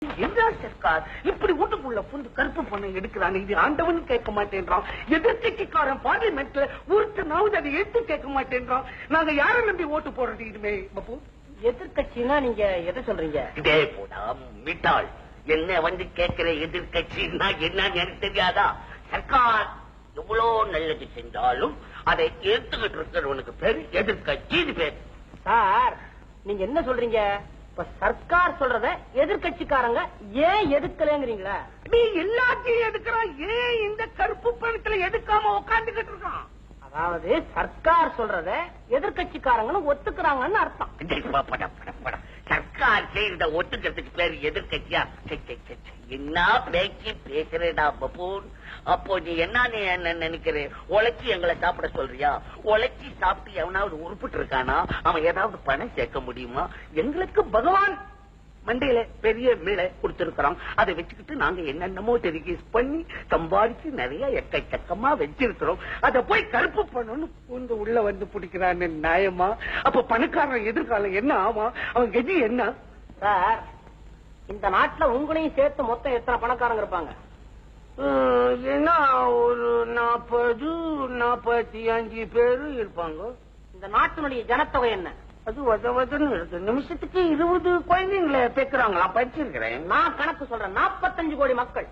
என்ன சர்க்கார் இப்படி வீட்டுக்குள்ள புந்து கருப்பு பணம் எடுக்கிறான்? இது ஆண்டவன் கேட்க மாட்டேன்றான். எதிர்கட்சிக்காரன் பார்லிமெண்ட்ல ஒருத்தனாவது அதை எடுத்து கேட்க மாட்டேன்றான். நாங்க யாரை நம்பி ஓட்டு போடுறது? இதுமே பப்பு எதிர்கட்சின்னா நீங்க எதை சொல்றீங்க? இதே போடா மிட்டாள், என்ன வந்து கேட்கிற எதிர்கட்சின்னா என்னன்னு எனக்கு தெரியாதா? சர்க்கார் எவ்வளவு நல்லது செஞ்சாலும் அதை ஏத்துக்கிட்டு இருக்கிறவனுக்கு பேரு எதிர்கட்சி பேர். சார் நீங்க என்ன சொல்றீங்க? இப்ப சர்க்கார் சொல்றத எதிர்கட்சிக்காரங்க ஏன் எதுக்கலங்கிறீங்களா? நீ எல்லாத்தையும் எடுக்கிறான், ஏன் இந்த கருப்பு பணத்துல எடுக்காம உட்காந்துக்கிட்டு இருக்கான்? அதாவது சர்க்கார் சொல்றத எதிர்கட்சிக்காரங்களும் ஒத்துக்கிறாங்கன்னு அர்த்தம். சர்க்கார் செய்யறத ஒத்துக்கிறதுக்கு பேரு எதிர்கட்சியா? என்ன பேச்சு பேசுறேடா பப்பூன். அப்போ நீ என்ன நினைக்கிற? உழைச்சி எங்களை சாப்பிட சொல்றியா? உழைச்சி சாப்பிட்டு எவனாவது உருப்பிட்டு இருக்கானா? அவன் ஏதாவது பணம் சேர்க்க முடியுமா? எங்களுக்கு பகவான் மண்டையில பெரிய மீளை கொடுத்திருக்கிறோம். அதை வச்சுக்கிட்டு நாங்க என்னென்னமோ டெலிகேஸ் பண்ணி சம்பாதிச்சு நிறைய எக்கச்சக்கமா வச்சிருக்கிறோம். அதை போய் கருப்பு பண்ணணும்னு பூந்து உள்ள வந்து பிடிக்கிறான்னு நியாயமா? அப்ப பணக்காரன் எதிர்காலம் என்ன ஆமா? அவன் கதி என்ன? சார் இந்த நாட்டுல உங்களையும் சேர்த்து மொத்தம் எத்தனை பணக்காரங்க இருப்பாங்க? என்ன ஒரு 40-45 பேரு இருப்பாங்க. இந்த நாட்டினுடைய ஜனத்தொகை என்ன? அது வதவதுன்னு இருக்கு. நிமிஷத்துக்கு 20 குழந்தைங்களை பேக்குறாங்களா? படிச்சிருக்கிறேன். நான் கணக்கு சொல்றேன். 45 கோடி மக்கள்.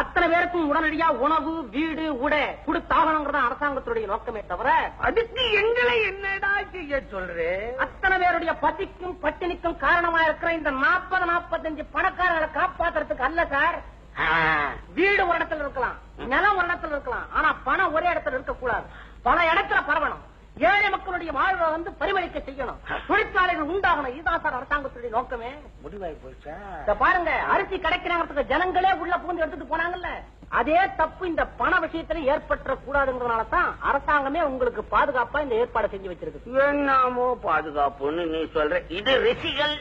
அத்தனை பேருக்கும் உடனடியா உணவு, வீடு, உடை கொடுத்தாகணுங்கிறத அரசாங்கத்துடைய நோக்கமே தவிர அதுக்கு எங்களை என்னடா செய்ய சொல்றேன்? அத்தனை பேருடைய பசிக்கும் பட்டினிக்கும் காரணமா இருக்கிற இந்த 40-45 பணக்காரர்களை காப்பாத்துறதுக்கு அல்ல சார். வீடு ஒரு இடத்துல இருக்கலாம், நிலம் ஒரு இடத்துல இருக்கலாம், ஆனா பணம் ஒரே இடத்துல இருக்கக்கூடாது. பல இடத்துல பரவணும். ஏழை மக்களுடைய வாழ்வை வந்து பரிமளிக்க செய்யணும். தொழிற்சாலைகள் உண்டாகணும். இதுதான் சார் அரசாங்கத்துடைய நோக்கமே. முடிவாய் போச்சா? பாருங்க, அரிசி கிடைக்கிறாங்கிறதுக்கு ஜனங்களே உள்ள பூந்து எடுத்துட்டு போனாங்கல்ல, அதே தப்பு இந்த பண விஷயத்துல ஏற்பட்ட கூடாதுங்கிறதுனாலதான் அரசாங்கமே உங்களுக்கு பாதுகாப்பா இந்த ஏற்பாடு செஞ்சு வச்சிருக்கு. என்னமோ பாதுகாப்புன்னு நீ சொல்ற. இது ரிஷிகள்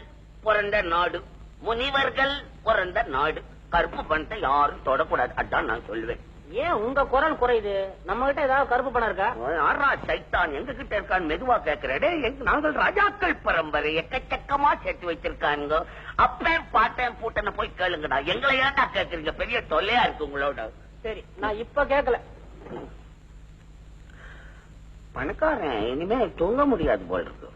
பிறந்த நாடு, முனிவர்கள் பிறந்த நாடு. கருப்பு பணத்தை யாரும் தொடக்கூடாது, அதான் நான் சொல்லுவேன். ஏன் உங்க குரல் குறையுது? நம்ம கிட்ட ஏதாவது கருப்பு பணம் இருக்கா? யாரா சைத்தான் எங்க கிட்ட இருக்கான்னு மெதுவா கேட்கிறே. நாங்கள் ராஜாக்கள் பரம்பரை, எக்கச்சக்கமா சேர்த்து வச்சிருக்காங்க. அப்பேன் பாட்டேன் பூட்டனை போய் கேளுங்கடா. எங்களை ஏன்டா கேட்கறீங்க? பெரிய தொல்லையா இருக்கு உங்களோட. சரி, நான் இப்ப கேட்கல. பணக்காரன் இனிமே தூங்க முடியாது போல இருக்கு.